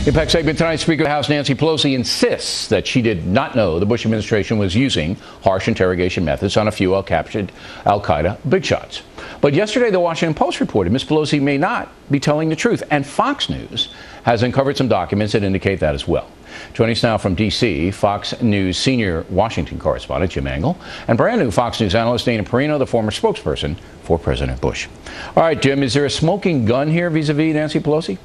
Impact segment tonight, Speaker of the House Nancy Pelosi insists that she did not know the Bush administration was using harsh interrogation methods on a few captured al-Qaeda big shots. But yesterday, the Washington Post reported Ms. Pelosi may not be telling the truth, and Fox News has uncovered some documents that indicate that as well. Joining us now from D.C., Fox News senior Washington correspondent Jim Angle, and brand new Fox News analyst Dana Perino, the former spokesperson for President Bush. All right, Jim, is there a smoking gun here vis-a-vis Nancy Pelosi?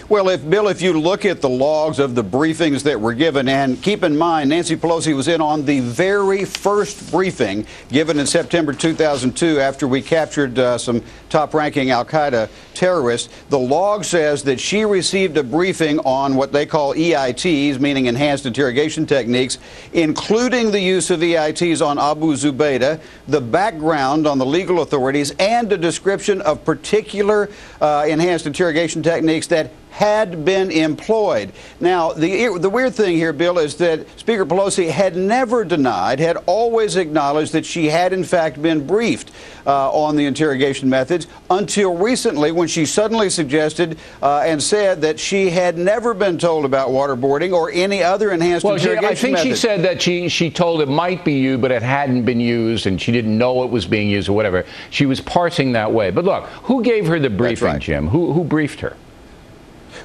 Well, if you look at the logs of the briefings that were given, and keep in mind, Nancy Pelosi was in on the very first briefing given in September 2002 after we captured some top-ranking al-Qaeda terrorists. The log says that she received a briefing on what they call EITs, meaning enhanced interrogation techniques, including the use of EITs on Abu Zubaydah, the background on the legal authorities, and a description of particular enhanced interrogation techniques that had been employed. Now, the weird thing here, Bill, is that Speaker Pelosi had never denied, had always acknowledged that she had in fact been briefed on the interrogation methods until recently, when she suddenly suggested and said that she had never been told about waterboarding or any other enhanced interrogation methods. I think she said that she told it might be used, but it hadn't been used, and she didn't know it was being used or whatever. She was parsing that way. But look, who gave her the briefing, right, Jim? Who briefed her?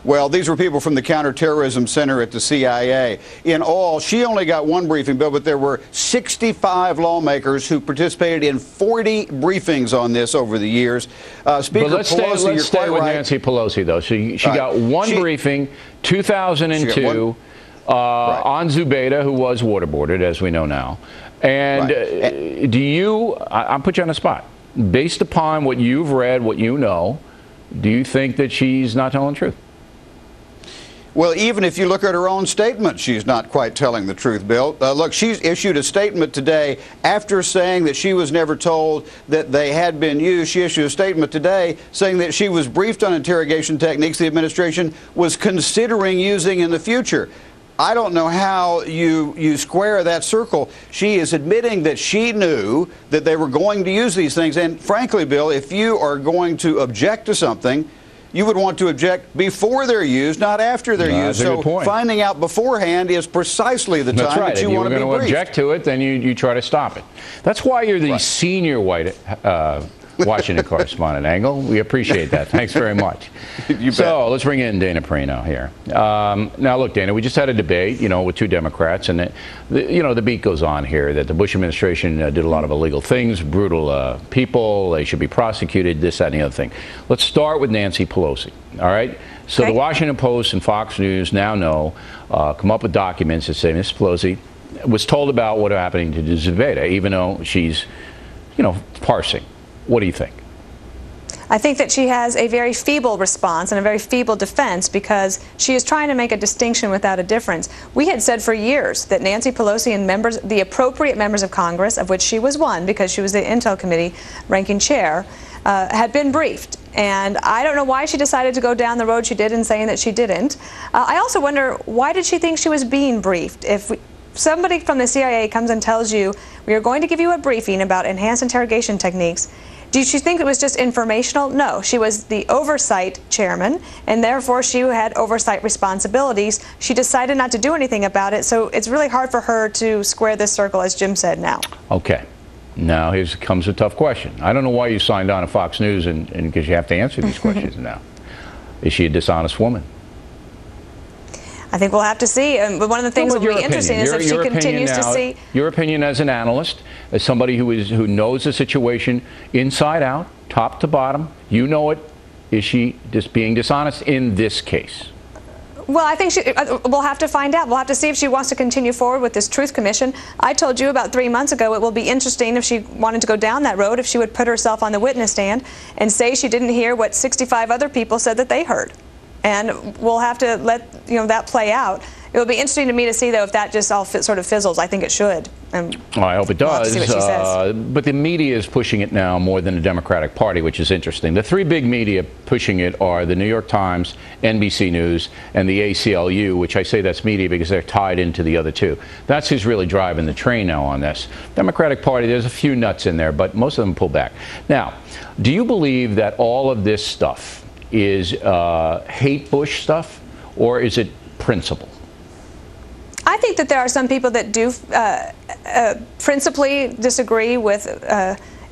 Well, these were people from the Counterterrorism Center at the CIA. In all, she only got one briefing, Bill, but there were 65 lawmakers who participated in 40 briefings on this over the years. Speaker Pelosi, let's stay with right. Nancy Pelosi, though. She got one briefing, 2002, on Zubaydah, who was waterboarded, as we know now. And do you, I'll put you on the spot, based upon what you've read, what you know, do you think that she's not telling the truth? Well, even if you look at her own statement, she's not quite telling the truth, Bill. Look, she's issued a statement today after saying that she was never told that they had been used. She issued a statement today saying that she was briefed on interrogation techniques the administration was considering using in the future. I don't know how you square that circle. She is admitting that she knew that they were going to use these things. And frankly, Bill, if you are going to object to something, you would want to object before they're used, not after they're used. So finding out beforehand is precisely the time that you want to be briefed. If you're going to object to it, then you try to stop it. That's why you're the senior Washington correspondent, Angle. We appreciate that. Thanks very much. So let's bring in Dana Perino here. Now, look, Dana, we just had a debate, with two Democrats, and the beat goes on here that the Bush administration did a lot of illegal things, brutal people, they should be prosecuted, this, that, and the other thing. Let's start with Nancy Pelosi. All right. So the Washington Post and Fox News now know, come up with documents that say Ms. Pelosi was told about what happening to Zubaydah, even though she's, parsing. What do you think? I think that she has a very feeble response and a very feeble defense because she is trying to make a distinction without a difference. We had said for years that Nancy Pelosi and the appropriate members of Congress, of which she was one because she was the Intel Committee ranking chair, had been briefed. And I don't know why she decided to go down the road she did in saying that she didn't. I also wonder, why did she think she was being briefed? If somebody from the CIA comes and tells you, we are going to give you a briefing about enhanced interrogation techniques, did she think it was just informational? No. She was the oversight chairman, and therefore she had oversight responsibilities. She decided not to do anything about it, so it's really hard for her to square this circle, as Jim said now. Okay. Now, here comes a tough question. I don't know why you signed on to Fox News, and because you have to answer these questions now. Is she a dishonest woman? I think we'll have to see. But one of the things that will be interesting is if she continues to see. Your opinion as an analyst, as somebody who knows the situation inside out, top to bottom, you know it. Is she just being dishonest in this case? Well, I think we'll have to find out. We'll have to see if she wants to continue forward with this Truth Commission. I told you about 3 months ago it will be interesting if she wanted to go down that road, if she would put herself on the witness stand and say she didn't hear what 65 other people said that they heard. And we'll have to let that play out. It will be interesting to me to see, though, if that just all sort of fizzles. I think it should. Well, I hope it does. We'll have to see what she says. But the media is pushing it now more than the Democratic Party, which is interesting. The three big media pushing it are the New York Times, NBC News, and the ACLU, which I say that's media because they're tied into the other two. That's who's really driving the train now on this. Democratic Party, there's a few nuts in there, but most of them pull back. Now, do you believe that all of this stuff is hate Bush stuff? or is it principle? I think that there are some people that do principally disagree with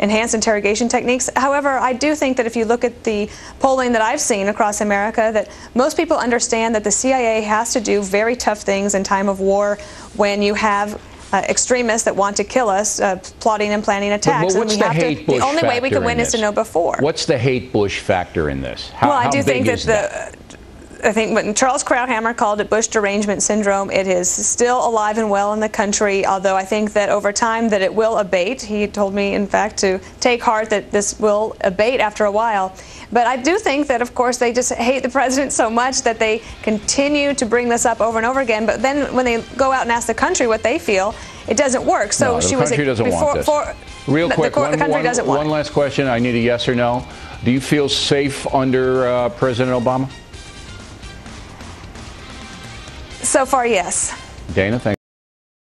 enhanced interrogation techniques. However, I do think that if you look at the polling that I've seen across America, that most people understand that the CIA has to do very tough things in time of war when you have extremists that want to kill us, plotting and planning attacks. But what's the hate Bush the only way we can win is to know before. What's the hate Bush factor in this? Well, I do think that I think when Charles Krauthammer called it Bush derangement syndrome, it is still alive and well in the country, although I think that over time that it will abate. He told me, in fact, to take heart that this will abate after a while. But I do think that, of course, they just hate the president so much that they continue to bring this up over and over again. But then when they go out and ask the country what they feel, it doesn't work. So no, she the country doesn't want this. Real quick, the country doesn't want one last question. I need a yes or no. Do you feel safe under President Obama? So far, yes. Dana, thank you.